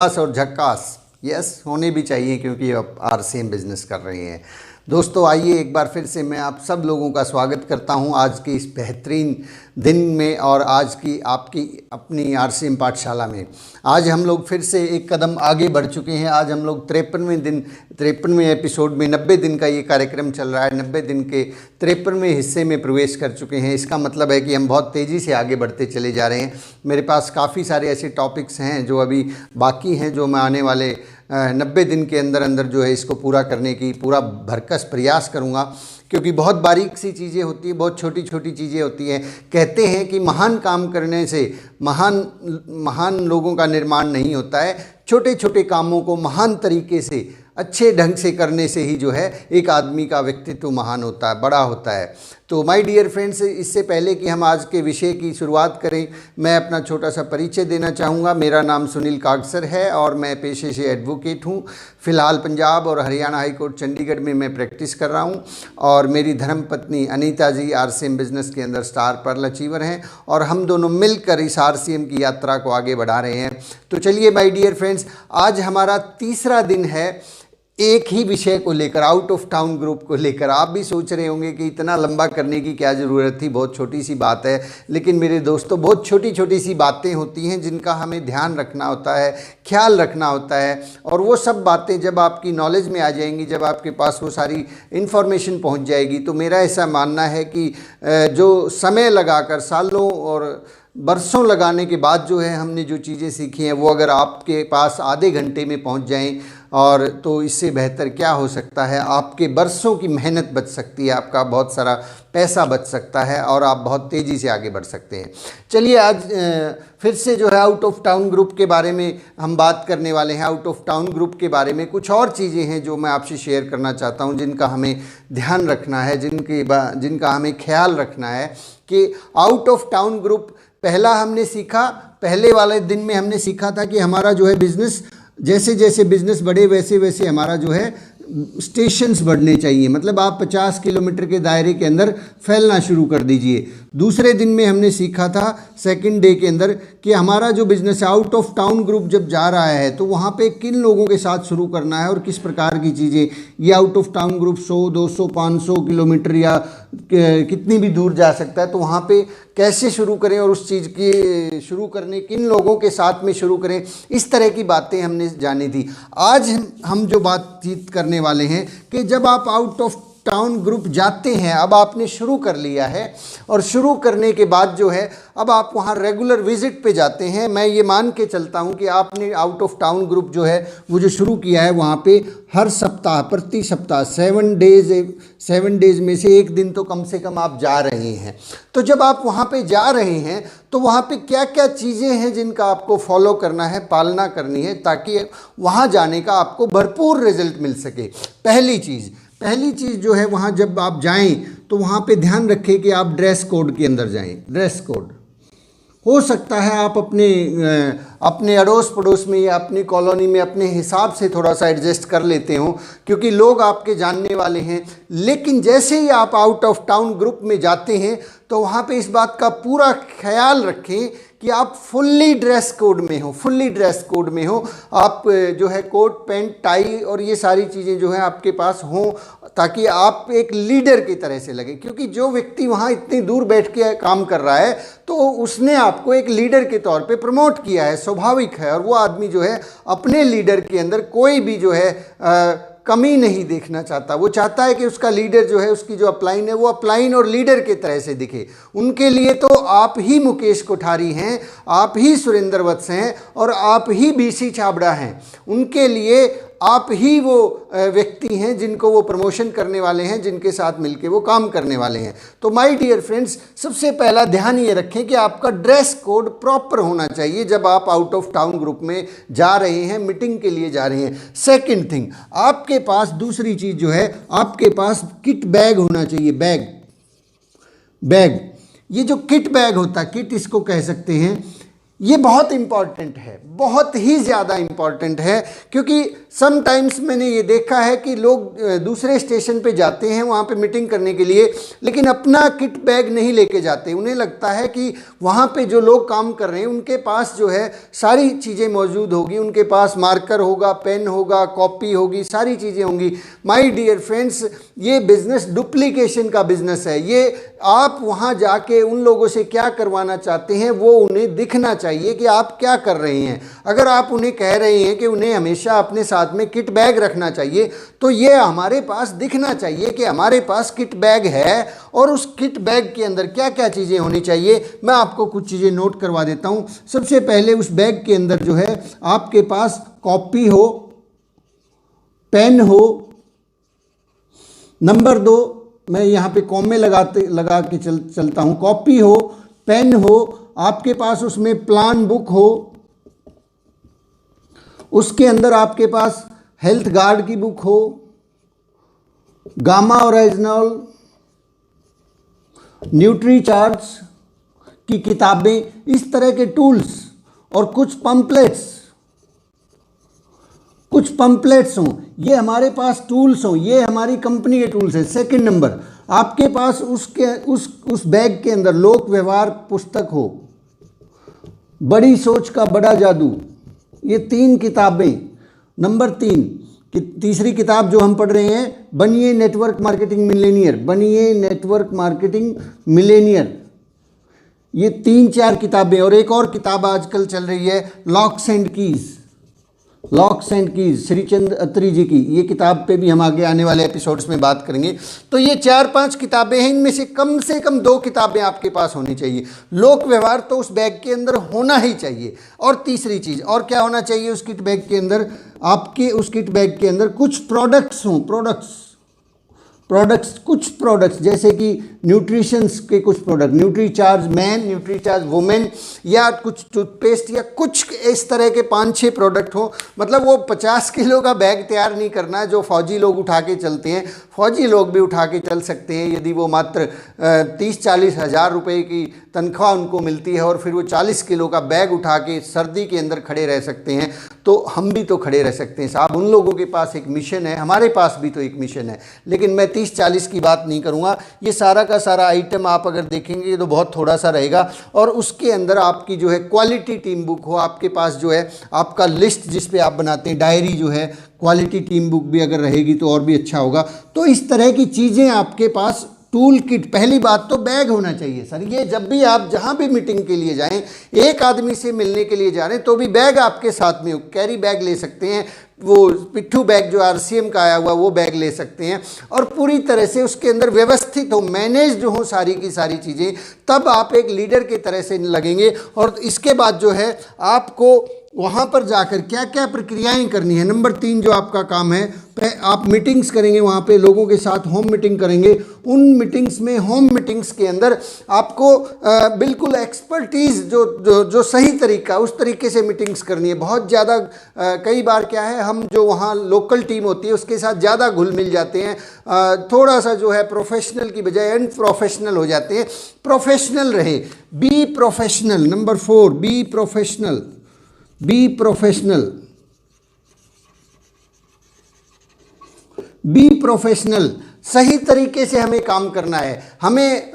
झकास और झक्कास यस होने भी चाहिए, क्योंकि आप आरसीएम बिजनेस कर रहे हैं। दोस्तों आइए एक बार फिर से मैं आप सब लोगों का स्वागत करता हूं आज के इस बेहतरीन दिन में और आज की आपकी अपनी आरसीएम पाठशाला में। आज हम लोग फिर से एक कदम आगे बढ़ चुके हैं। आज हम लोग 53वें एपिसोड में 90 दिन का ये कार्यक्रम चल रहा है। 90 दिन के 53वें हिस्से में प्रवेश कर चुके हैं। इसका मतलब है कि हम बहुत तेज़ी से आगे बढ़ते चले जा रहे हैं। मेरे पास काफ़ी सारे ऐसे टॉपिक्स हैं जो अभी बाकी हैं, जो मैं आने वाले 90 दिन के अंदर अंदर जो है इसको पूरा करने की पूरा भरकस प्रयास करूँगा, क्योंकि बहुत बारीक सी चीज़ें होती हैं, बहुत छोटी छोटी चीज़ें होती हैं। कहते हैं कि महान काम करने से महान लोगों का निर्माण नहीं होता है, छोटे छोटे कामों को महान तरीके से अच्छे ढंग से करने से ही जो है एक आदमी का व्यक्तित्व महान होता है, बड़ा होता है। तो माय डियर फ्रेंड्स, इससे पहले कि हम आज के विषय की शुरुआत करें, मैं अपना छोटा सा परिचय देना चाहूँगा। मेरा नाम सुनील कागसर है और मैं पेशे से एडवोकेट हूँ। फ़िलहाल पंजाब और हरियाणा हाई कोर्ट चंडीगढ़ में मैं प्रैक्टिस कर रहा हूँ और मेरी धर्मपत्नी अनीता जी आरसीएम बिजनेस के अंदर स्टार पर्ल अचीवर हैं और हम दोनों मिलकर इस आरसीएम की यात्रा को आगे बढ़ा रहे हैं। तो चलिए माय डियर फ्रेंड्स, आज हमारा तीसरा दिन है एक ही विषय को लेकर, आउट ऑफ टाउन ग्रुप को लेकर। आप भी सोच रहे होंगे कि इतना लंबा करने की क्या ज़रूरत थी, बहुत छोटी सी बात है। लेकिन मेरे दोस्तों, बहुत छोटी छोटी सी बातें होती हैं जिनका हमें ध्यान रखना होता है, ख्याल रखना होता है। और वो सब बातें जब आपकी नॉलेज में आ जाएंगी, जब आपके पास वो सारी इन्फॉर्मेशन पहुँच जाएगी, तो मेरा ऐसा मानना है कि जो समय लगाकर सालों और बरसों लगाने के बाद जो है हमने जो चीज़ें सीखी हैं, वो अगर आपके पास आधे घंटे में पहुंच जाएं, और तो इससे बेहतर क्या हो सकता है। आपके बरसों की मेहनत बच सकती है, आपका बहुत सारा पैसा बच सकता है और आप बहुत तेज़ी से आगे बढ़ सकते हैं। चलिए आज फिर से जो है आउट ऑफ टाउन ग्रुप के बारे में हम बात करने वाले हैं। आउट ऑफ टाउन ग्रुप के बारे में कुछ और चीज़ें हैं जो मैं आपसे शेयर करना चाहता हूं, जिनका हमें ध्यान रखना है, जिनका हमें ख्याल रखना है कि आउट ऑफ टाउन ग्रुप। पहला हमने सीखा, पहले वाले दिन में हमने सीखा था कि हमारा जो है बिज़नेस, जैसे जैसे बिज़नेस बढ़े वैसे वैसे हमारा जो है स्टेशंस बढ़ने चाहिए। मतलब आप 50 किलोमीटर के दायरे के अंदर फैलना शुरू कर दीजिए। दूसरे दिन में हमने सीखा था, सेकंड डे के अंदर, कि हमारा जो business out of town group जब जा रहा है तो वहाँ पे किन लोगों के साथ शुरू करना है और किस प्रकार की चीज़ें। ये out of town group 100, 200, 500 kilometre या कितनी भी दूर जा सकता है, तो वहाँ पे कैसे शुरू करें और उस चीज़ की शुरू करने किन लोगों के साथ में शुरू करें, इस तरह की बातें हमने जानी थी। आज हम जो बातचीत करने वाले हैं कि जब आप आउट ऑफ टाउन ग्रुप जाते हैं, अब आपने शुरू कर लिया है और शुरू करने के बाद जो है अब आप वहाँ रेगुलर विजिट पे जाते हैं। मैं ये मान के चलता हूँ कि आपने आउट ऑफ टाउन ग्रुप जो है वो जो शुरू किया है, वहाँ पे हर सप्ताह, प्रति सप्ताह 7 डेज में से एक दिन तो कम से कम आप जा रहे हैं। तो जब आप वहाँ पे जा रहे हैं तो वहाँ पे क्या क्या चीज़ें हैं जिनका आपको फॉलो करना है, पालना करनी है, ताकि वहाँ जाने का आपको भरपूर रिजल्ट मिल सके। पहली चीज़ जो है, वहाँ जब आप जाएं तो वहाँ पे ध्यान रखें कि आप ड्रेस कोड के अंदर जाएं। ड्रेस कोड हो सकता है आप अपने अड़ोस पड़ोस में या अपनी कॉलोनी में अपने हिसाब से थोड़ा सा एडजस्ट कर लेते हो, क्योंकि लोग आपके जानने वाले हैं। लेकिन जैसे ही आप आउट ऑफ टाउन ग्रुप में जाते हैं तो वहाँ पे इस बात का पूरा ख्याल रखें कि आप फुल्ली ड्रेस कोड में हो। आप जो है कोट पैंट टाई और ये सारी चीज़ें जो हैं आपके पास हों, ताकि आप एक लीडर की तरह से लगे। क्योंकि जो व्यक्ति वहाँ इतनी दूर बैठ के काम कर रहा है तो उसने आपको एक लीडर के तौर पे प्रमोट किया है, स्वाभाविक है। और वो आदमी जो है अपने लीडर के अंदर कोई भी जो है कमी नहीं देखना चाहता। वो चाहता है कि उसका लीडर जो है, उसकी जो अपलाइन है, वो अपलाइन और लीडर के तरह से दिखे। उनके लिए तो आप ही मुकेश कोठारी हैं, आप ही सुरेंद्र वत्स हैं और आप ही बीसी छाबड़ा हैं। उनके लिए आप ही वो व्यक्ति हैं जिनको वो प्रमोशन करने वाले हैं, जिनके साथ मिलके वो काम करने वाले हैं। तो माय डियर फ्रेंड्स, सबसे पहला ध्यान ये रखें कि आपका ड्रेस कोड प्रॉपर होना चाहिए जब आप आउट ऑफ टाउन ग्रुप में जा रहे हैं, मीटिंग के लिए जा रहे हैं। सेकंड थिंग, आपके पास दूसरी चीज़ जो है, आपके पास किट बैग होना चाहिए। बैग, ये जो किट बैग होता है, किट इसको कह सकते हैं, ये बहुत इम्पॉर्टेंट है, बहुत ही ज़्यादा इम्पॉर्टेंट है, क्योंकि समटाइम्स मैंने ये देखा है कि लोग दूसरे स्टेशन पे जाते हैं वहाँ पे मीटिंग करने के लिए, लेकिन अपना किट बैग नहीं लेके जाते। उन्हें लगता है कि वहाँ पे जो लोग काम कर रहे हैं उनके पास जो है सारी चीज़ें मौजूद होगी, उनके पास मार्कर होगा, पेन होगा, कॉपी होगी, सारी चीज़ें होंगी। माय डियर फ्रेंड्स, ये बिज़नेस डुप्लीकेशन का बिज़नेस है। ये आप वहाँ जाके उन लोगों से क्या करवाना चाहते हैं वो उन्हें दिखना चाहिए कि आप क्या कर रहे हैं। अगर आप उन्हें कह रहे हैं कि उन्हें हमेशा अपने साथ में किट बैग रखना चाहिए, तो ये हमारे पास दिखना चाहिए कि हमारे पास किट बैग है और उस किट बैग के अंदर क्या क्या चीज़ें होनी चाहिए। मैं आपको कुछ चीज़ें नोट करवा देता हूँ। सबसे पहले उस बैग के अंदर जो है आपके पास कॉपी हो, पेन हो। नंबर 2, मैं यहाँ पे कॉमे लगा के चलता हूँ। कॉपी हो, पेन हो, आपके पास उसमें प्लान बुक हो, उसके अंदर आपके पास हेल्थ गार्ड की बुक हो, गामा ओरिजिनल, न्यूट्री चार्ज की किताबें, इस तरह के टूल्स और कुछ पंपलेट्स हों। ये हमारे पास टूल्स हों, ये हमारी कंपनी के टूल्स हैं। सेकंड नंबर, आपके पास उस बैग के अंदर लोक व्यवहार पुस्तक हो, बड़ी सोच का बड़ा जादू, ये 3 किताबें। नंबर 3, तीसरी किताब जो हम पढ़ रहे हैं, बनिए नेटवर्क मार्केटिंग मिलेनियर, बनिए नेटवर्क मार्केटिंग मिलेनियर। ये 3-4 किताबें, और एक और किताब आजकल चल रही है लॉक्स एंड कीज, श्रीचंद अत्री जी की। ये किताब पे भी हम आगे आने वाले एपिसोड्स में बात करेंगे। तो ये 4-5 किताबें हैं, इनमें से कम 2 किताबें आपके पास होनी चाहिए। लोक व्यवहार तो उस बैग के अंदर होना ही चाहिए। और तीसरी चीज़ और क्या होना चाहिए उस किट बैग के अंदर, आपके उस किट बैग के अंदर कुछ प्रोडक्ट्स हों, कुछ प्रोडक्ट्स जैसे कि न्यूट्रिशंस के कुछ product, nutri charge man, nutri charge women, या कुछ टूथपेस्ट, या कुछ इस तरह के 5-6 प्रोडक्ट हो। मतलब वो 50 किलो का बैग तैयार नहीं करना जो फौजी लोग उठा के चलते हैं। फौजी लोग भी उठा के चल सकते हैं यदि वो मात्र 30-40 हज़ार रुपये की तनख्वाह उनको मिलती है, और फिर वो 40 किलो का बैग उठा के सर्दी के अंदर खड़े रह सकते हैं। तो हम भी तो खड़े रह सकते हैं साहब। उन लोगों के पास एक मिशन है, हमारे पास भी तो एक मिशन है। लेकिन मैं 30-40 की बात नहीं करूँगा। ये सारा का सारा आइटम आप अगर देखेंगे तो बहुत थोड़ा सा रहेगा। और उसके अंदर आपकी जो है क्वालिटी टीम बुक हो, आपके पास जो है आपका लिस्ट जिस पे आप बनाते हैं, डायरी जो है, क्वालिटी टीम बुक भी अगर रहेगी तो और भी अच्छा होगा। तो इस तरह की चीज़ें आपके पास, टूल किट। पहली बात तो बैग होना चाहिए सर। ये जब भी आप जहाँ भी मीटिंग के लिए जाएं, एक आदमी से मिलने के लिए जा रहे हैं तो भी बैग आपके साथ में हो। कैरी बैग ले सकते हैं, वो पिट्ठू बैग जो RCM का आया हुआ वो बैग ले सकते हैं, और पूरी तरह से उसके अंदर व्यवस्थित हो, मैनेज्ड हो सारी की सारी चीज़ें। तब आप एक लीडर की तरह से लगेंगे। और इसके बाद जो है आपको वहाँ पर जाकर क्या क्या प्रक्रियाएं करनी है। नंबर 3 जो आपका काम है, आप मीटिंग्स करेंगे, वहाँ पे लोगों के साथ होम मीटिंग करेंगे। उन मीटिंग्स में, होम मीटिंग्स के अंदर आपको बिल्कुल एक्सपर्टीज़ जो सही तरीका, उस तरीके से मीटिंग्स करनी है। बहुत ज़्यादा कई बार क्या है, हम जो वहाँ लोकल टीम होती है उसके साथ ज़्यादा घुल मिल जाते हैं, थोड़ा सा जो है प्रोफेशनल की बजाय अनप्रोफेशनल हो जाते हैं। प्रोफेशनल रहे, be professional. Number 4, be professional. Be professional. सही तरीके से हमें काम करना है। हमें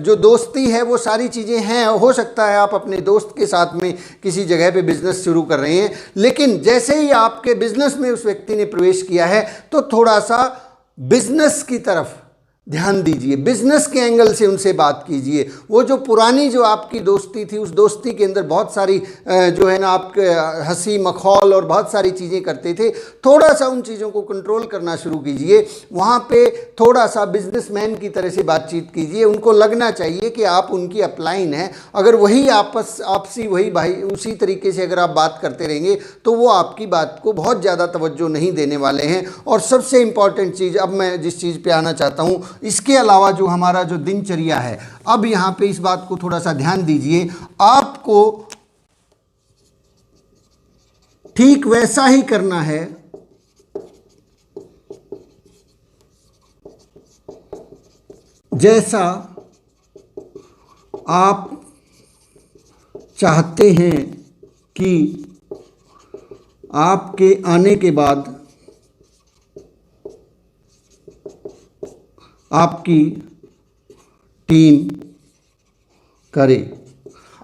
जो दोस्ती है वो सारी चीज़ें हैं। हो सकता है आप अपने दोस्त के साथ में किसी जगह पे बिजनेस शुरू कर रहे हैं, लेकिन जैसे ही आपके बिजनेस में उस व्यक्ति ने प्रवेश किया है तो थोड़ा सा बिजनेस की तरफ ध्यान दीजिए, बिजनेस के एंगल से उनसे बात कीजिए। वो जो पुरानी जो आपकी दोस्ती थी, उस दोस्ती के अंदर बहुत सारी जो है ना आपके हंसी मखौल और बहुत सारी चीज़ें करते थे, थोड़ा सा उन चीज़ों को कंट्रोल करना शुरू कीजिए। वहाँ पे थोड़ा सा बिजनेसमैन की तरह से बातचीत कीजिए। उनको लगना चाहिए कि आप उनकी अपलाइन हैं। अगर वही आपसी वही भाई उसी तरीके से अगर आप बात करते रहेंगे तो वो आपकी बात को बहुत ज़्यादा तवज्जो नहीं देने वाले हैं। और सबसे इम्पॉर्टेंट चीज़, अब मैं जिस चीज़ पे आना चाहता हूँ, इसके अलावा जो हमारा जो दिनचर्या है, अब यहाँ पे इस बात को थोड़ा सा ध्यान दीजिए। आपको ठीक वैसा ही करना है जैसा आप चाहते हैं कि आपके आने के बाद आपकी टीम करे।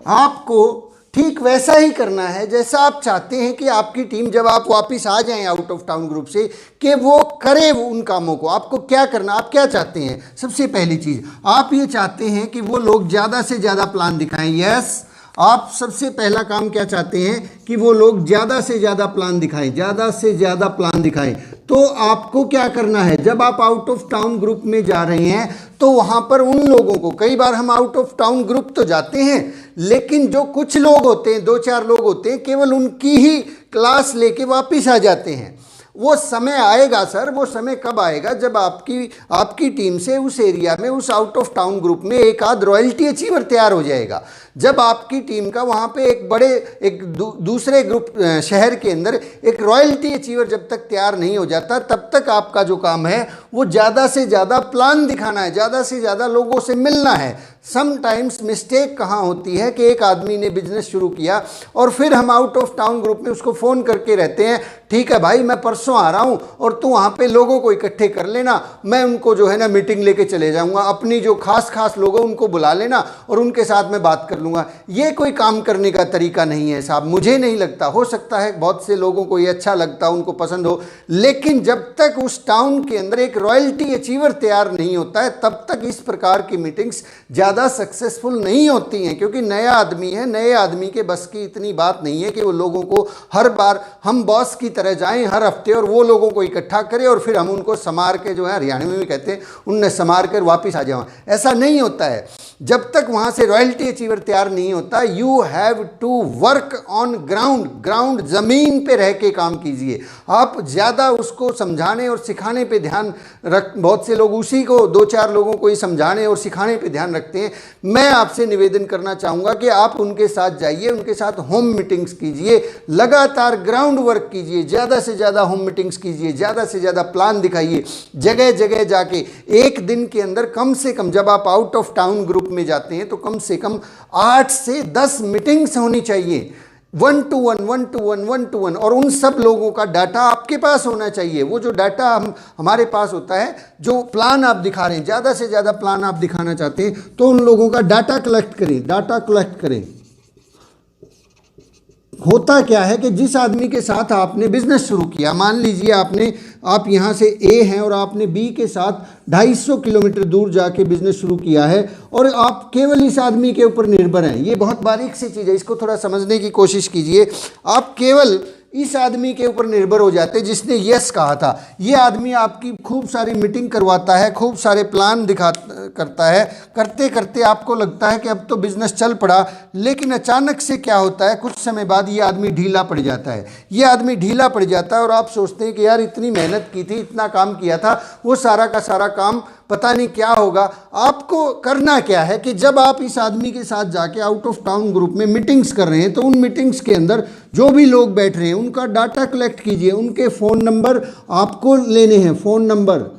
आपको ठीक वैसा ही करना है जैसा आप चाहते हैं कि आपकी टीम जब आप वापस आ जाएं आउट ऑफ टाउन ग्रुप से, कि वो करे उन कामों को। आपको क्या करना, आप क्या चाहते हैं? सबसे पहली चीज़ आप ये चाहते हैं कि वो लोग ज़्यादा से ज़्यादा प्लान दिखाएं। यस, आप सबसे पहला काम क्या चाहते हैं कि वो लोग ज़्यादा से ज़्यादा प्लान दिखाएं, ज़्यादा से ज़्यादा प्लान दिखाएं। तो आपको क्या करना है, जब आप आउट ऑफ टाउन ग्रुप में जा रहे हैं तो वहाँ पर उन लोगों को, कई बार हम आउट ऑफ टाउन ग्रुप तो जाते हैं, लेकिन जो कुछ लोग होते हैं, 2-4 लोग होते हैं, केवल उनकी ही क्लास लेके वापस आ जाते हैं। वो समय आएगा सर, वो समय कब आएगा जब आपकी टीम से उस एरिया में, उस आउट ऑफ टाउन ग्रुप में एक आध रॉयल्टी अचीवर तैयार हो जाएगा। जब आपकी टीम का वहाँ पे एक दूसरे ग्रुप शहर के अंदर एक रॉयल्टी अचीवर जब तक तैयार नहीं हो जाता, तब तक आपका जो काम है वो ज़्यादा से ज़्यादा प्लान दिखाना है, ज़्यादा से ज़्यादा लोगों से मिलना है। समटाइम्स मिस्टेक कहाँ होती है कि एक आदमी ने बिजनेस शुरू किया और फिर हम आउट ऑफ टाउन ग्रुप में उसको फ़ोन करके रहते हैं, ठीक है भाई मैं परसों आ रहा हूँ और तू वहाँ पे लोगों को इकट्ठे कर लेना, मैं उनको जो है ना मीटिंग लेके चले जाऊँगा, अपनी जो खास लोग हैं उनको बुला लेना और उनके साथ मैं बात कर लूँगा। ये कोई काम करने का तरीका नहीं है साहब, मुझे नहीं लगता। हो सकता है बहुत से लोगों को ये अच्छा लगता, उनको पसंद हो, लेकिन जब तक उस टाउन के अंदर एक रॉयल्टी अचीवर तैयार नहीं होता है तब तक इस प्रकार की मीटिंग्स ज़्यादा सक्सेसफुल नहीं होती हैं। क्योंकि नया आदमी है, नए आदमी के बस की इतनी बात नहीं है कि वो लोगों को हर बार हम बॉस की तरह जाएं हर हफ्ते और वो लोगों को इकट्ठा करें और फिर हम उनको समार के, जो है हरियाणा में भी कहते हैं, उनने समार कर वापस आ जाओ। ऐसा नहीं होता है। जब तक वहाँ से रॉयल्टी अचीवर तैयार नहीं होता, you have to work on ground, ज़मीन पे रह के काम कीजिए। आप ज़्यादा उसको समझाने और सिखाने पे ध्यान रख, बहुत से लोग उसी को 2-4 लोगों को ही समझाने और सिखाने पे ध्यान रखते हैं। मैं आपसे निवेदन करना चाहूँगा कि आप उनके साथ जाइए, उनके साथ होम मीटिंग्स कीजिए, लगातार ग्राउंड वर्क कीजिए, ज़्यादा से ज़्यादा होम मीटिंग्स कीजिए, ज़्यादा से ज़्यादा प्लान दिखाइए। जगह जगह जाके एक दिन के अंदर कम से कम, जब आप आउट ऑफ टाउन ग्रुप में जाते हैं तो कम से कम 8 से 10 मीटिंग्स होनी चाहिए, 1 to 1, और उन सब लोगों का डाटा आपके पास होना चाहिए। वो जो डाटा हमारे पास होता है, जो प्लान आप दिखा रहे हैं, ज़्यादा से ज़्यादा प्लान आप दिखाना चाहते हैं तो उन लोगों का डाटा कलेक्ट करें। होता क्या है कि जिस आदमी के साथ आपने बिजनेस शुरू किया, मान लीजिए आप यहाँ से ए हैं और आपने बी के साथ 250 किलोमीटर दूर जाके बिजनेस शुरू किया है और आप केवल इस आदमी के ऊपर निर्भर हैं। ये बहुत बारीक सी चीज़ है, इसको थोड़ा समझने की कोशिश कीजिए। आप केवल इस आदमी के ऊपर निर्भर हो जाते हैं जिसने यस कहा था। ये आदमी आपकी खूब सारी मीटिंग करवाता है, खूब सारे प्लान करता है, करते करते आपको लगता है कि अब तो बिजनेस चल पड़ा, लेकिन अचानक से क्या होता है, कुछ समय बाद ये आदमी ढीला पड़ जाता है। और आप सोचते हैं कि यार इतनी मेहनत की थी, इतना काम किया था, वो सारा का सारा काम पता नहीं क्या होगा। आपको करना क्या है कि जब आप इस आदमी के साथ जाके आउट ऑफ टाउन ग्रुप में मीटिंग्स कर रहे हैं तो उन मीटिंग्स के अंदर जो भी लोग बैठ रहे हैं उनका डाटा कलेक्ट कीजिए, उनके फ़ोन नंबर आपको लेने हैं। फ़ोन नंबर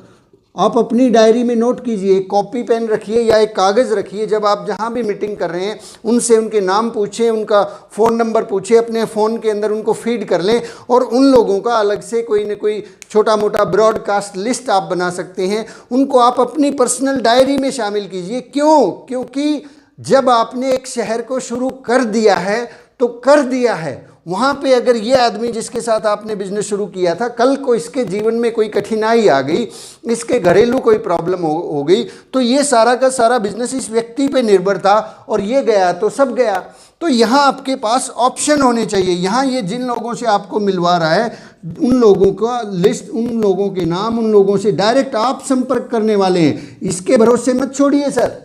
आप अपनी डायरी में नोट कीजिए, कॉपी पेन रखिए या एक कागज़ रखिए। जब आप जहाँ भी मीटिंग कर रहे हैं उनसे उनके नाम पूछें, उनका फ़ोन नंबर पूछें, अपने फ़ोन के अंदर उनको फीड कर लें और उन लोगों का अलग से कोई न कोई छोटा मोटा ब्रॉडकास्ट लिस्ट आप बना सकते हैं। उनको आप अपनी पर्सनल डायरी में शामिल कीजिए। क्यों? क्योंकि जब आपने एक शहर को शुरू कर दिया है तो कर दिया है। वहाँ पे अगर ये आदमी जिसके साथ आपने बिजनेस शुरू किया था, कल को इसके जीवन में कोई कठिनाई आ गई, इसके घरेलू कोई प्रॉब्लम हो गई, तो ये सारा का सारा बिजनेस इस व्यक्ति पे निर्भर था और ये गया तो सब गया। तो यहाँ आपके पास ऑप्शन होने चाहिए। यहाँ ये जिन लोगों से आपको मिलवा रहा है उन लोगों का लिस्ट, उन लोगों के नाम, उन लोगों से डायरेक्ट आप संपर्क करने वाले हैं। इसके भरोसे मत छोड़िए सर।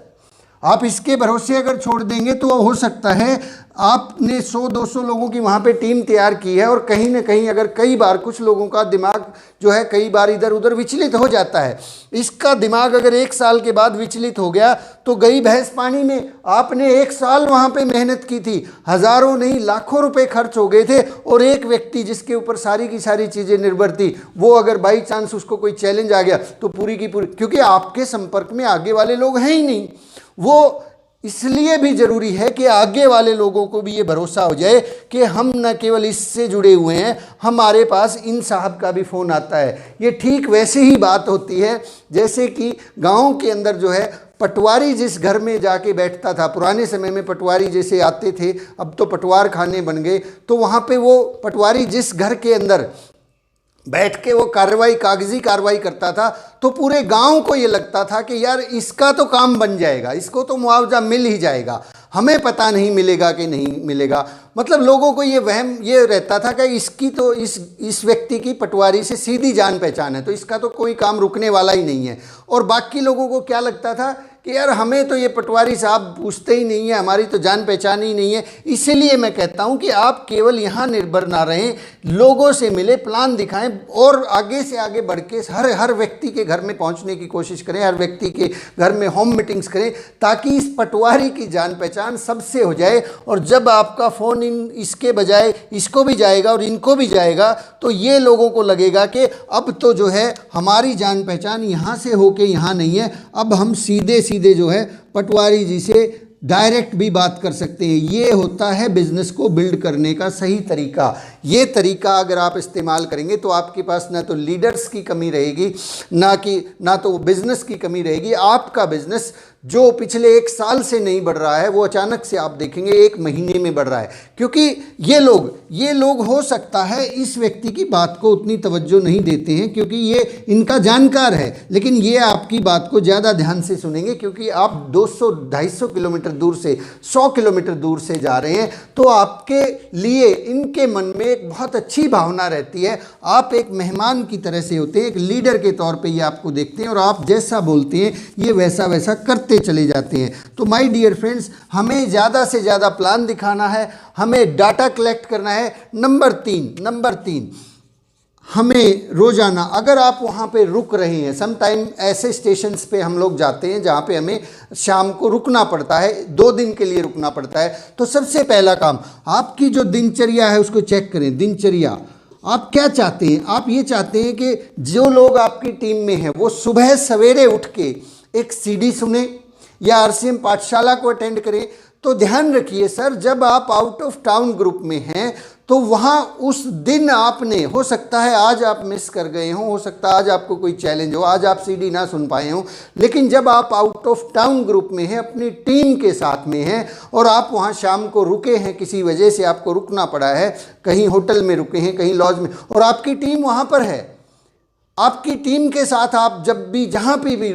आप इसके भरोसे अगर छोड़ देंगे तो हो सकता है आपने 100-200 लोगों की वहाँ पे टीम तैयार की है और कहीं ना कहीं अगर कई बार कुछ लोगों का दिमाग जो है कई बार इधर उधर विचलित हो जाता है। इसका दिमाग अगर 1 साल के बाद विचलित हो गया तो गई भैंस पानी में। आपने 1 साल वहाँ पे मेहनत की थी, हज़ारों नहीं लाखों रुपए खर्च हो गए थे और एक व्यक्ति जिसके ऊपर सारी की सारी चीज़ें निर्भर थी, वो अगर बाई चांस उसको कोई चैलेंज आ गया तो पूरी की पूरी, क्योंकि आपके संपर्क में आगे वाले लोग हैं ही नहीं। वो इसलिए भी ज़रूरी है कि आगे वाले लोगों को भी ये भरोसा हो जाए कि हम न केवल इससे जुड़े हुए हैं, हमारे पास इन साहब का भी फ़ोन आता है। ये ठीक वैसे ही बात होती है जैसे कि गाँव के अंदर जो है पटवारी जिस घर में जाके बैठता था, पुराने समय में पटवारी जैसे आते थे, अब तो पटवार खाने बन गए, तो वहाँ पे वो पटवारी जिस घर के अंदर बैठ के वो कार्रवाई, कागजी कार्रवाई करता था, तो पूरे गांव को ये लगता था कि यार इसका तो काम बन जाएगा, इसको तो मुआवजा मिल ही जाएगा, हमें पता नहीं मिलेगा कि नहीं मिलेगा। मतलब लोगों को ये वहम ये रहता था कि इसकी तो इस व्यक्ति की पटवारी से सीधी जान पहचान है, तो इसका तो कोई काम रुकने वाला ही नहीं है। और बाकी लोगों को क्या लगता था कि यार हमें तो ये पटवारी साहब पूछते ही नहीं है, हमारी तो जान पहचान ही नहीं है। इसीलिए मैं कहता हूँ कि आप केवल यहाँ निर्भर ना रहें, लोगों से मिले, प्लान दिखाएं और आगे से आगे बढ़ के हर व्यक्ति के घर में पहुँचने की कोशिश करें, हर व्यक्ति के घर में होम मीटिंग्स करें, ताकि इस पटवारी की जान पहचान सबसे हो जाए। और जब आपका फ़ोन इसके बजाय इसको भी जाएगा और इनको भी जाएगा, तो ये लोगों को लगेगा कि अब तो जो है हमारी जान पहचान यहाँ से होके यहाँ नहीं है, अब हम सीधे सीधे जो है पटवारी जी से डायरेक्ट भी बात कर सकते हैं। ये होता है बिजनेस को बिल्ड करने का सही तरीका। ये तरीका अगर आप इस्तेमाल करेंगे तो आपके पास ना तो लीडर्स की कमी रहेगी, ना तो बिजनेस की कमी रहेगी। आपका बिजनेस जो पिछले 1 साल से नहीं बढ़ रहा है, वो अचानक से आप देखेंगे 1 महीने में बढ़ रहा है, क्योंकि ये लोग हो सकता है इस व्यक्ति की बात को उतनी तवज्जो नहीं देते हैं क्योंकि ये इनका जानकार है, लेकिन ये आपकी बात को ज़्यादा ध्यान से सुनेंगे क्योंकि आप 200-250 किलोमीटर दूर से 100 किलोमीटर दूर से जा रहे हैं। तो आपके लिए इनके मन में एक बहुत अच्छी भावना रहती है, आप एक मेहमान की तरह से होते हैं, एक लीडर के तौर पे ये आपको देखते हैं और आप जैसा बोलते हैं ये वैसा वैसा करते चले जाते हैं। तो माय डियर फ्रेंड्स, हमें ज़्यादा से ज़्यादा प्लान दिखाना है, हमें डाटा कलेक्ट करना है। नंबर तीन, हमें रोज़ाना, अगर आप वहाँ पे रुक रहे हैं, सम टाइम ऐसे स्टेशंस पे हम लोग जाते हैं जहाँ पे हमें शाम को रुकना पड़ता है, 2 दिन के लिए रुकना पड़ता है, तो सबसे पहला काम आपकी जो दिनचर्या है उसको चेक करें। दिनचर्या आप क्या चाहते हैं? आप ये चाहते हैं कि जो लोग आपकी टीम में हैं वो सुबह सवेरे उठ के एक सीडी सुने या आरसीएम पाठशाला को अटेंड करें। तो ध्यान रखिए सर, जब आप आउट ऑफ टाउन ग्रुप में हैं तो वहाँ उस दिन आपने, हो सकता है आज आप मिस कर गए हों, हो सकता है आज आपको कोई चैलेंज हो, आज आप सीडी ना सुन पाए हों, लेकिन जब आप आउट ऑफ टाउन ग्रुप में हैं, अपनी टीम के साथ में हैं और आप वहाँ शाम को रुके हैं, किसी वजह से आपको रुकना पड़ा है, कहीं होटल में रुके हैं, कहीं लॉज में, और आपकी टीम वहाँ पर है, आपकी टीम के साथ आप जब भी जहाँ पे भी,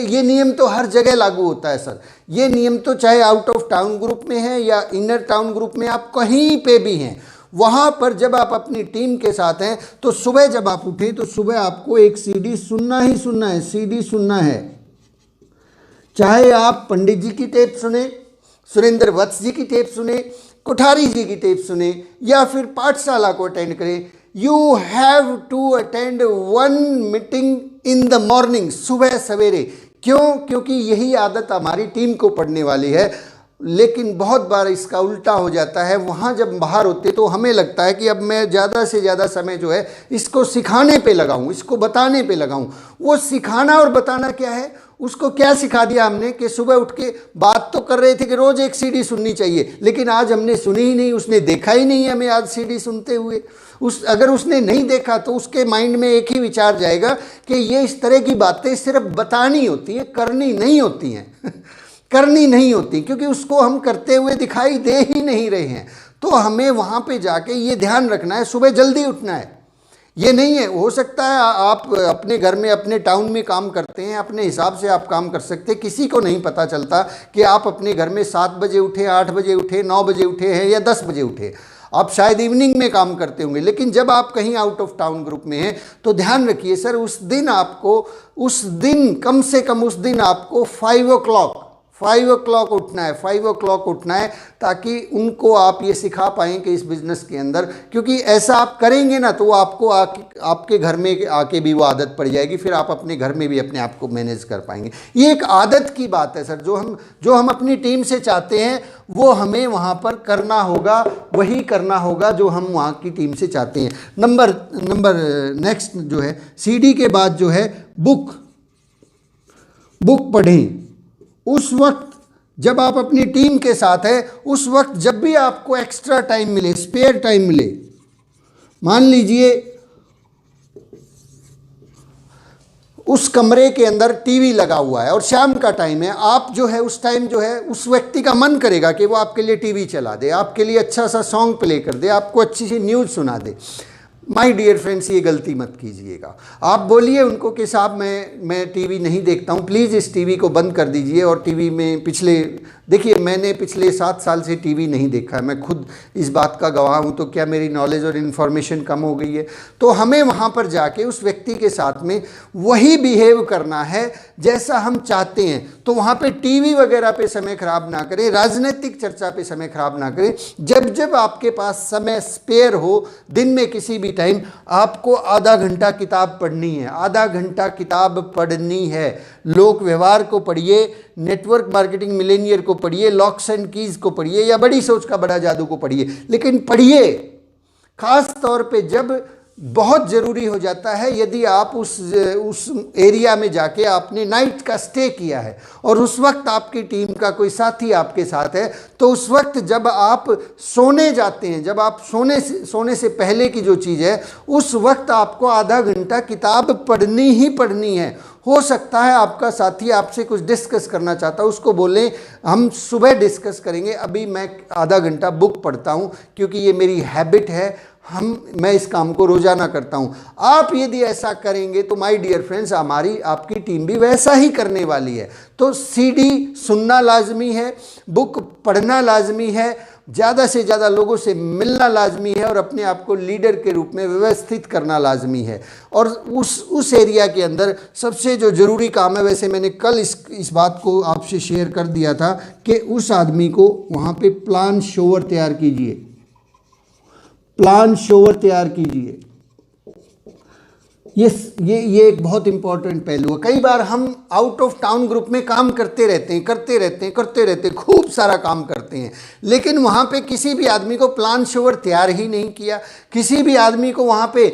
ये नियम तो हर जगह लागू होता है सर, ये नियम तो चाहे आउट ऑफ टाउन ग्रुप में है या इनर टाउन ग्रुप में, आप कहीं पे भी हैं, वहाँ पर जब आप अपनी टीम के साथ हैं तो सुबह जब आप उठें तो सुबह आपको एक सीडी सुनना ही सुनना है, सीडी सुनना है। चाहे आप पंडित जी की टेप सुने, सुरेंद्र वत्स जी की टेप सुने, कोठारी जी की टेप सुने या फिर पाठशाला को अटेंड करें, you have to attend 1 meeting in the morning, सुबह सवेरे। क्यों? क्योंकि यही आदत हमारी टीम को पड़ने वाली है। लेकिन बहुत बार इसका उल्टा हो जाता है, वहाँ जब बाहर होते तो हमें लगता है कि अब मैं ज़्यादा से ज़्यादा समय जो है इसको सिखाने पे लगाऊं, इसको बताने पे लगाऊं। वो सिखाना और बताना क्या है? उसको क्या सिखा दिया हमने कि सुबह उठ के बात तो कर रहे थे कि रोज़ एक सीडी सुननी चाहिए, लेकिन आज हमने सुनी ही नहीं, उसने देखा ही नहीं हमें आज सीडी सुनते हुए। अगर उसने नहीं देखा तो उसके माइंड में एक ही विचार जाएगा कि ये इस तरह की बातें सिर्फ बतानी होती हैं, करनी नहीं होती हैं करनी नहीं होती, क्योंकि उसको हम करते हुए दिखाई दे ही नहीं रहे हैं। तो हमें वहाँ पे जाके ये ध्यान रखना है, सुबह जल्दी उठना है। ये नहीं है, हो सकता है आप अपने घर में, अपने टाउन में काम करते हैं, अपने हिसाब से आप काम कर सकते हैं, किसी को नहीं पता चलता कि आप अपने घर में 7 बजे उठे, 8 बजे उठे, 9 बजे उठे हैं या 10 बजे उठे। आप शायद इवनिंग में काम करते होंगे, लेकिन जब आप कहीं आउट ऑफ टाउन ग्रुप में हैं तो ध्यान रखिए सर, उस दिन कम से कम उस दिन आपको 5 o'clock उठना है, 5 o'clock उठना है, ताकि उनको आप ये सिखा पाएँ कि इस बिज़नेस के अंदर, क्योंकि ऐसा आप करेंगे ना तो आपको आपके घर में आके भी वो आदत पड़ जाएगी, फिर आप अपने घर में भी अपने आप को मैनेज कर पाएंगे। ये एक आदत की बात है सर, जो हम अपनी टीम से चाहते हैं वो हमें वहाँ पर करना होगा, वही करना होगा जो हम वहाँ की टीम से चाहते हैं। नंबर नेक्स्ट जो है, सीडी के बाद जो है बुक पढ़ें। उस वक्त जब आप अपनी टीम के साथ हैं, उस वक्त जब भी आपको एक्स्ट्रा टाइम मिले, स्पेयर टाइम मिले, मान लीजिए उस कमरे के अंदर टीवी लगा हुआ है और शाम का टाइम है, आप जो है उस टाइम जो है उस व्यक्ति का मन करेगा कि वो आपके लिए टीवी चला दे, आपके लिए अच्छा सा सॉन्ग प्ले कर दे, आपको अच्छी सी न्यूज़ सुना दे। माय डियर फ्रेंड्स, ये गलती मत कीजिएगा। आप बोलिए उनको कि साहब मैं टीवी नहीं देखता हूँ, प्लीज़ इस टीवी को बंद कर दीजिए। और टीवी में देखिए मैंने पिछले 7 साल से टीवी नहीं देखा है, मैं खुद इस बात का गवाह हूँ। तो क्या मेरी नॉलेज और इन्फॉर्मेशन कम हो गई है? तो हमें वहाँ पर जाके उस व्यक्ति के साथ में वही बिहेव करना है जैसा हम चाहते हैं। तो वहाँ पे टीवी वगैरह पे समय खराब ना करें, राजनीतिक चर्चा पे समय खराब ना करें। जब जब आपके पास समय स्पेयर हो, दिन में किसी भी टाइम, आपको आधा घंटा किताब पढ़नी है, आधा घंटा किताब पढ़नी है। लोक व्यवहार को पढ़िए, नेटवर्क मार्केटिंग मिलेनियर को पढ़िए, लॉक्स एंड कीज को पढ़िए, या बड़ी सोच का बड़ा जादू को पढ़िए, लेकिन पढ़िए। खास तौर पे जब बहुत ज़रूरी हो जाता है, यदि आप उस एरिया में जाके आपने नाइट का स्टे किया है और उस वक्त आपकी टीम का कोई साथी आपके साथ है, तो उस वक्त जब आप सोने जाते हैं, जब आप सोने से पहले की जो चीज़ है, उस वक्त आपको आधा घंटा किताब पढ़नी ही पढ़नी है। हो सकता है आपका साथी आपसे कुछ डिस्कस करना चाहता है, उसको बोलें हम सुबह डिस्कस करेंगे, अभी मैं आधा घंटा बुक पढ़ता हूँ क्योंकि ये मेरी हैबिट है, मैं इस काम को रोजाना करता हूँ। आप यदि ऐसा करेंगे तो माय डियर फ्रेंड्स, आपकी टीम भी वैसा ही करने वाली है। तो सीडी सुनना लाजमी है, बुक पढ़ना लाजमी है, ज़्यादा से ज़्यादा लोगों से मिलना लाजमी है और अपने आप को लीडर के रूप में व्यवस्थित करना लाजमी है। और उस एरिया के अंदर सबसे जो ज़रूरी काम है, वैसे मैंने कल इस बात को आपसे शेयर कर दिया था कि उस आदमी को वहाँ पे प्लान शोवर तैयार कीजिए, प्लान शोवर तैयार कीजिए। ये एक बहुत इंपॉर्टेंट पहलू है। कई बार हम आउट ऑफ टाउन ग्रुप में काम करते रहते हैं, खूब सारा काम करते हैं, लेकिन वहाँ पे किसी भी आदमी को प्लान शोवर तैयार ही नहीं किया, किसी भी आदमी को वहाँ पे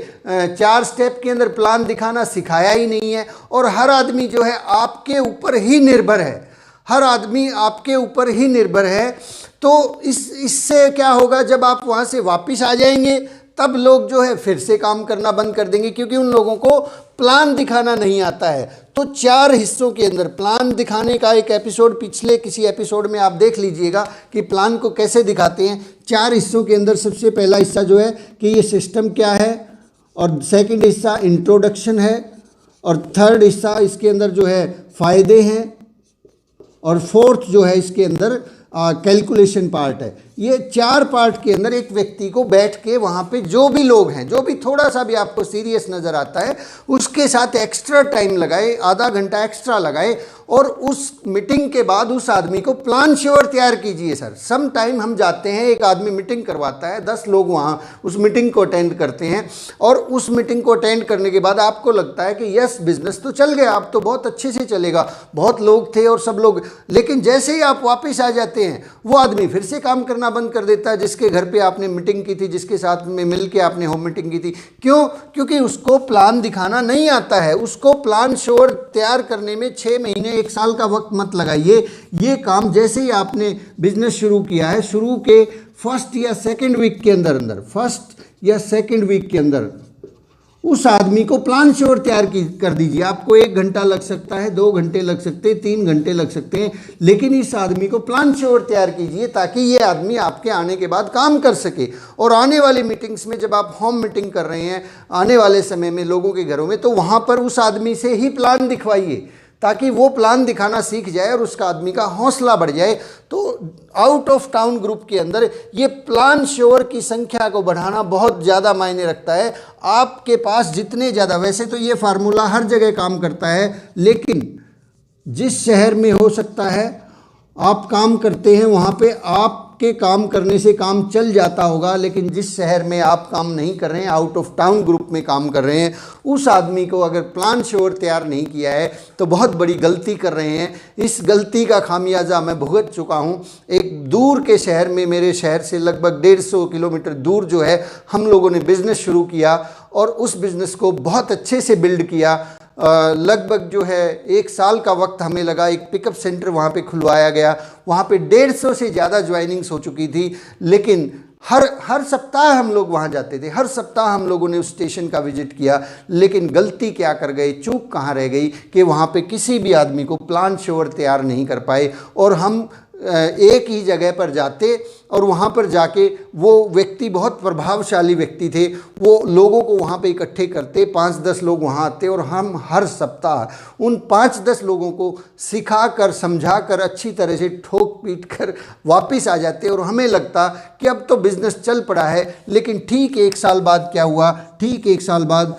4 स्टेप के अंदर प्लान दिखाना सिखाया ही नहीं है। और हर आदमी जो है आपके ऊपर ही निर्भर है, हर आदमी आपके ऊपर ही निर्भर है। तो इससे क्या होगा, जब आप वहाँ से वापस आ जाएंगे तब लोग जो है फिर से काम करना बंद कर देंगे, क्योंकि उन लोगों को प्लान दिखाना नहीं आता है। तो 4 हिस्सों के अंदर प्लान दिखाने का एक एपिसोड, पिछले किसी एपिसोड में आप देख लीजिएगा कि प्लान को कैसे दिखाते हैं। 4 हिस्सों के अंदर सबसे पहला हिस्सा जो है कि ये सिस्टम क्या है, और सेकंड हिस्सा इंट्रोडक्शन है, और थर्ड हिस्सा इसके अंदर जो है फ़ायदे हैं, और फोर्थ जो है इसके अंदर कैलकुलेशन पार्ट है। ये 4 पार्ट के अंदर एक व्यक्ति को बैठ के वहाँ पे जो भी लोग हैं, जो भी थोड़ा सा भी आपको सीरियस नज़र आता है, उसके साथ एक्स्ट्रा टाइम लगाए, आधा घंटा एक्स्ट्रा लगाए, और उस मीटिंग के बाद उस आदमी को प्लान श्योर तैयार कीजिए। सर सम टाइम हम जाते हैं, एक आदमी मीटिंग करवाता है, 10 लोग वहाँ उस मीटिंग को अटेंड करते हैं, और उस मीटिंग को अटेंड करने के बाद आपको लगता है कि यस बिजनेस तो चल गया, अब तो बहुत अच्छे से चलेगा, बहुत लोग थे और सब लोग, लेकिन जैसे ही आप वापस आ जाते हैं वो आदमी फिर से काम करना बंद कर देता है, जिसके घर पे आपने मीटिंग की थी, जिसके साथ में मिल के आपने होम मीटिंग की थी। क्यों? क्योंकि उसको प्लान दिखाना नहीं आता है। उसको प्लान श्योर तैयार करने में 6 महीने 1 साल का वक्त मत लगाइए। ये काम जैसे ही आपने बिजनेस शुरू किया है, शुरू के फर्स्ट या सेकंड वीक के अंदर उस आदमी को प्लान श्योर तैयार कर दीजिए। आपको 1 घंटा लग सकता है, 2 घंटे लग सकते हैं, 3 घंटे लग सकते हैं, लेकिन इस आदमी को प्लान श्योर तैयार कीजिए ताकि ये आदमी आपके आने के बाद काम कर सके। और आने वाली मीटिंग्स में जब आप होम मीटिंग कर रहे हैं आने वाले समय में लोगों के घरों में, तो वहाँ पर उस आदमी से ही प्लान दिखवाइए ताकि वो प्लान दिखाना सीख जाए और उसका आदमी का हौसला बढ़ जाए। तो आउट ऑफ टाउन ग्रुप के अंदर ये प्लान श्योर की संख्या को बढ़ाना बहुत ज़्यादा मायने रखता है। आपके पास जितने ज़्यादा, वैसे तो ये फार्मूला हर जगह काम करता है, लेकिन जिस शहर में हो सकता है आप काम करते हैं वहाँ पे आपके काम करने से काम चल जाता होगा, लेकिन जिस शहर में आप काम नहीं कर रहे हैं, आउट ऑफ टाउन ग्रुप में काम कर रहे हैं, उस आदमी को अगर प्लान श्योर तैयार नहीं किया है तो बहुत बड़ी गलती कर रहे हैं। इस गलती का खामियाजा मैं भुगत चुका हूँ। एक दूर के शहर में, मेरे शहर से लगभग 150 किलोमीटर दूर जो है, हम लोगों ने बिज़नेस शुरू किया और उस बिज़नेस को बहुत अच्छे से बिल्ड किया। लगभग जो है 1 साल का वक्त हमें लगा। एक पिकअप सेंटर वहाँ पे खुलवाया गया, वहाँ पे 150 से ज़्यादा ज्वाइनिंग्स हो चुकी थी, लेकिन हर सप्ताह हम लोग वहाँ जाते थे, हर सप्ताह हम लोगों ने उस स्टेशन का विजिट किया। लेकिन गलती क्या कर गए, चूक कहाँ रह गई कि वहाँ पे किसी भी आदमी को प्लान शोवर तैयार नहीं कर पाए। और हम एक ही जगह पर जाते और वहाँ पर जाके वो व्यक्ति, बहुत प्रभावशाली व्यक्ति थे, वो लोगों को वहाँ पे इकट्ठे करते, 5-10 लोग वहाँ आते और हम हर सप्ताह उन 5-10 लोगों को सिखा कर, समझा कर, अच्छी तरह से ठोक पीट कर वापस आ जाते। और हमें लगता कि अब तो बिज़नेस चल पड़ा है। लेकिन ठीक 1 साल बाद क्या हुआ, ठीक 1 साल बाद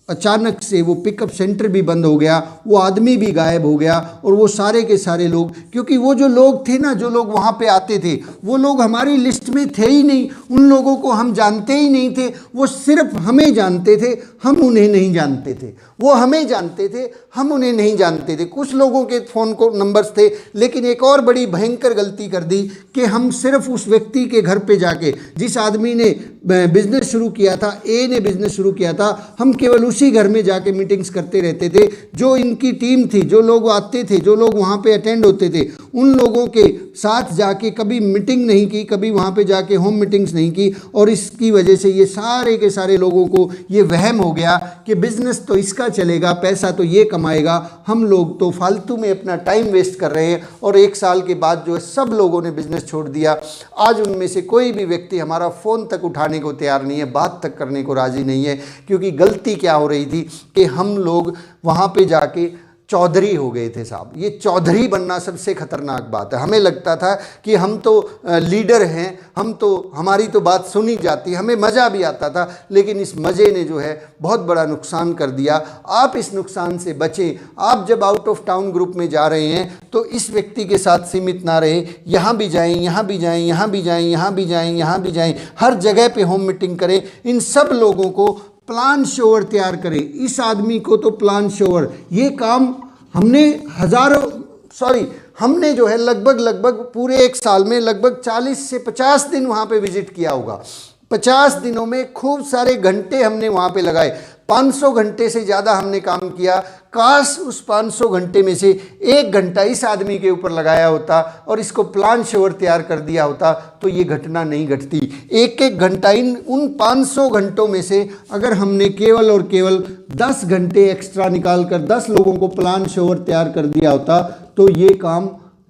अचानक से वो पिकअप सेंटर भी बंद हो गया, वो आदमी भी गायब हो गया और वो सारे के सारे लोग, क्योंकि वो जो लोग थे ना, जो लोग वहाँ पे आते थे, वो लोग हमारी लिस्ट में थे ही नहीं, उन लोगों को हम जानते ही नहीं थे। वो सिर्फ हमें जानते थे, हम उन्हें नहीं जानते थे। वो हमें जानते थे, हम उन्हें नहीं जानते थे। कुछ लोगों के फ़ोन को नंबर्स थे, लेकिन एक और बड़ी भयंकर गलती कर दी कि हम सिर्फ उस व्यक्ति के घर पे जाके, जिस आदमी ने बिज़नेस शुरू किया था, ए ने बिज़नेस शुरू किया था, हम केवल उसी घर में जाके मीटिंग्स करते रहते थे। जो इनकी टीम थी, जो लोग आते थे, जो लोग वहाँ पे अटेंड होते थे, उन लोगों के साथ जाके कभी मीटिंग नहीं की, कभी वहाँ पे जाके होम मीटिंग्स नहीं की। और इसकी वजह से ये सारे के सारे लोगों को ये वहम हो गया कि बिज़नेस तो इसका चलेगा, पैसा तो ये कमाएगा, हम लोग तो फालतू में अपना टाइम वेस्ट कर रहे हैं। और 1 साल के बाद जो है सब लोगों ने बिज़नेस छोड़ दिया। आज उनमें से कोई भी व्यक्ति हमारा फ़ोन तक उठाने को तैयार नहीं है, बात तक करने को राज़ी नहीं है। क्योंकि गलती क्या हो रही थी कि हम लोग वहाँ पे जाके चौधरी हो गए थे साहब। ये चौधरी बनना सबसे खतरनाक बात है। हमें लगता था कि हम तो लीडर हैं, हम तो, हमारी तो बात सुनी जाती, हमें मज़ा भी आता था। लेकिन इस मज़े ने जो है बहुत बड़ा नुकसान कर दिया। आप इस नुकसान से बचें। आप जब आउट ऑफ टाउन ग्रुप में जा रहे हैं तो इस व्यक्ति के साथ सीमित ना रहें, यहाँ भी जाएं, यहाँ भी जाएं, यहाँ भी जाएं, यहाँ भी जाएं, यहाँ भी जाएं, हर जगह पे होम मीटिंग करें। इन सब लोगों को प्लान शोवर तैयार करें। इस आदमी को तो प्लान शोवर, ये काम हमने जो है लगभग पूरे 1 साल में लगभग 40 से 50 दिन वहाँ पे विजिट किया होगा। 50 दिनों में खूब सारे घंटे हमने वहाँ पे लगाए। 500 घंटे से ज़्यादा हमने काम किया। काश उस 500 घंटे में से 1 घंटा इस आदमी के ऊपर लगाया होता और इसको प्लान शोवर तैयार कर दिया होता तो ये घटना नहीं घटती। एक घंटा उन 500 घंटों में से अगर हमने केवल और केवल 10 घंटे एक्स्ट्रा निकाल कर 10 लोगों को प्लान शोवर तैयार कर दिया होता तो ये काम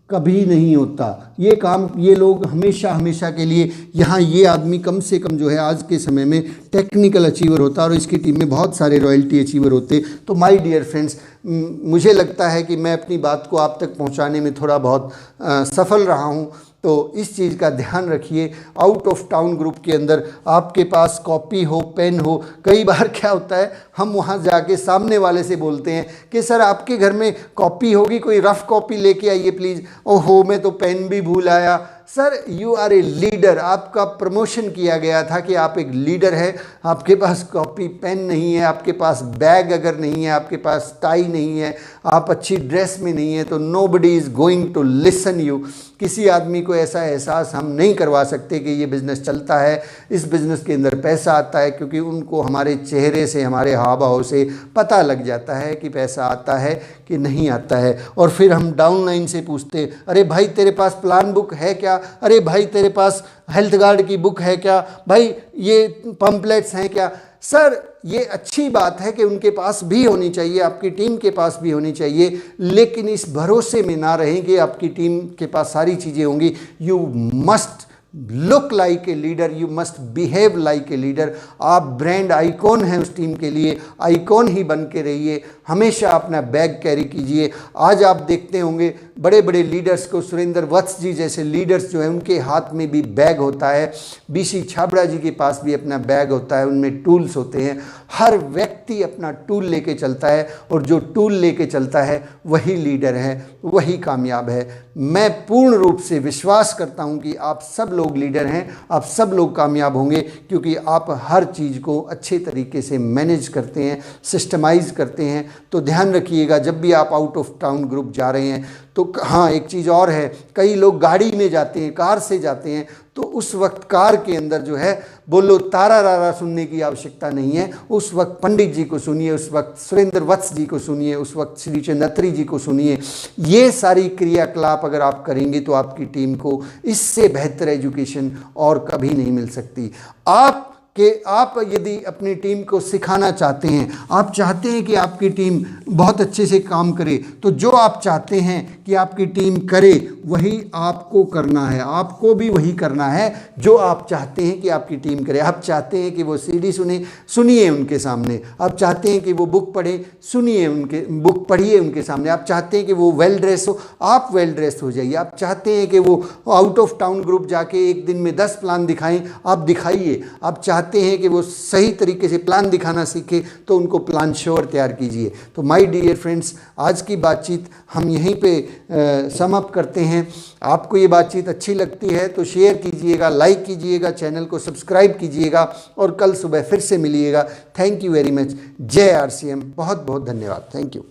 कभी नहीं होता। ये काम, ये लोग हमेशा के लिए, यहाँ ये आदमी कम से कम जो है आज के समय में टेक्निकल अचीवर होता और इसकी टीम में बहुत सारे रॉयल्टी अचीवर होते। तो माय डियर फ्रेंड्स, मुझे लगता है कि मैं अपनी बात को आप तक पहुँचाने में थोड़ा बहुत सफल रहा हूँ। तो इस चीज़ का ध्यान रखिए। आउट ऑफ टाउन ग्रुप के अंदर आपके पास कॉपी हो, पेन हो। कई बार क्या होता है, हम वहाँ जाके सामने वाले से बोलते हैं कि सर आपके घर में कॉपी होगी, कोई रफ़ कॉपी लेके आइए प्लीज़। ओहो, मैं तो पेन भी भूल आया। Sir, you are a leader. आपका प्रमोशन किया गया था कि आप एक लीडर हैं। आपके पास कॉपी पेन नहीं है, आपके पास बैग अगर नहीं है, आपके पास टाई नहीं है, आप अच्छी ड्रेस में नहीं है, तो nobody is going to listen you. किसी आदमी को ऐसा एहसास हम नहीं करवा सकते कि ये बिज़नेस चलता है, इस बिज़नेस के अंदर पैसा आता है, क्योंकि उनको हमारे चेहरे से, हमारे हाव भाव से पता लग जाता है कि पैसा आता है कि नहीं आता है। और फिर हम डाउन लाइन से पूछते, अरे भाई तेरे पास प्लान बुक है क्या? अरे भाई तेरे पास हेल्थ गार्ड की बुक है क्या? भाई ये पम्पलेट्स हैं क्या? सर, ये अच्छी बात है कि उनके पास भी होनी चाहिए, आपकी टीम के पास भी होनी चाहिए, लेकिन इस भरोसे में ना रहें कि आपकी टीम के पास सारी चीज़ें होंगी। You must look like a leader, you must behave like a leader. आप ब्रांड आइकॉन हैं उस टीम के लिए, आइकॉन ही बन के रहिए। हमेशा अपना बैग कैरी कीजिए। आज आप देखते होंगे बड़े बड़े लीडर्स को, सुरेंद्र वत्स जी जैसे लीडर्स जो हैं उनके हाथ में भी बैग होता है। बीसी छाबड़ा जी के पास भी अपना बैग होता है, उनमें टूल्स होते हैं। हर व्यक्ति अपना टूल लेके चलता है और जो टूल लेके चलता है वही लीडर है, वही कामयाब है। मैं पूर्ण रूप से विश्वास करता हूं कि आप सब लोग लीडर हैं, आप सब लोग कामयाब होंगे, क्योंकि आप हर चीज़ को अच्छे तरीके से मैनेज करते हैं, सिस्टमाइज़ करते हैं। तो ध्यान रखिएगा, जब भी आप आउट ऑफ टाउन ग्रुप जा रहे हैं तो हाँ, एक चीज़ और है, कई लोग गाड़ी में जाते हैं, कार से जाते हैं, तो उस वक्त कार के अंदर जो है बोलो तारा रारा सुनने की आवश्यकता नहीं है। उस वक्त पंडित जी को सुनिए, उस वक्त सुरेंद्र वत्स जी को सुनिए, उस वक्त श्री चंद अत्री जी को सुनिए। ये सारी क्रियाकलाप अगर आप करेंगे तो आपकी टीम को इससे बेहतर एजुकेशन और कभी नहीं मिल सकती। आप यदि अपनी टीम को सिखाना चाहते हैं, आप चाहते हैं कि आपकी टीम बहुत अच्छे से काम करे, तो जो आप चाहते हैं कि आपकी टीम करे वही आपको करना है। आपको भी वही करना है जो आप चाहते हैं कि आपकी टीम करे। आप चाहते हैं कि वो सीडी सुनिए उनके सामने। आप चाहते हैं कि वो बुक पढ़े, बुक पढ़िए उनके सामने। आप चाहते हैं कि वो वेल ड्रेस हो, आप वेल ड्रेस हो जाइए। आप चाहते हैं कि वो आउट ऑफ टाउन ग्रुप जाके एक दिन में 10 प्लान दिखाएं, आप दिखाइए। आप चाहते हैं कि वो सही तरीके से प्लान दिखाना सीखे, तो उनको प्लान श्योर तैयार कीजिए। तो माय डियर फ्रेंड्स, आज की बातचीत हम यहीं पे सम अप करते हैं। आपको ये बातचीत अच्छी लगती है तो शेयर कीजिएगा, लाइक कीजिएगा, चैनल को सब्सक्राइब कीजिएगा और कल सुबह फिर से मिलिएगा। Thank you very much. जय आरसीएम। बहुत बहुत धन्यवाद। Thank you.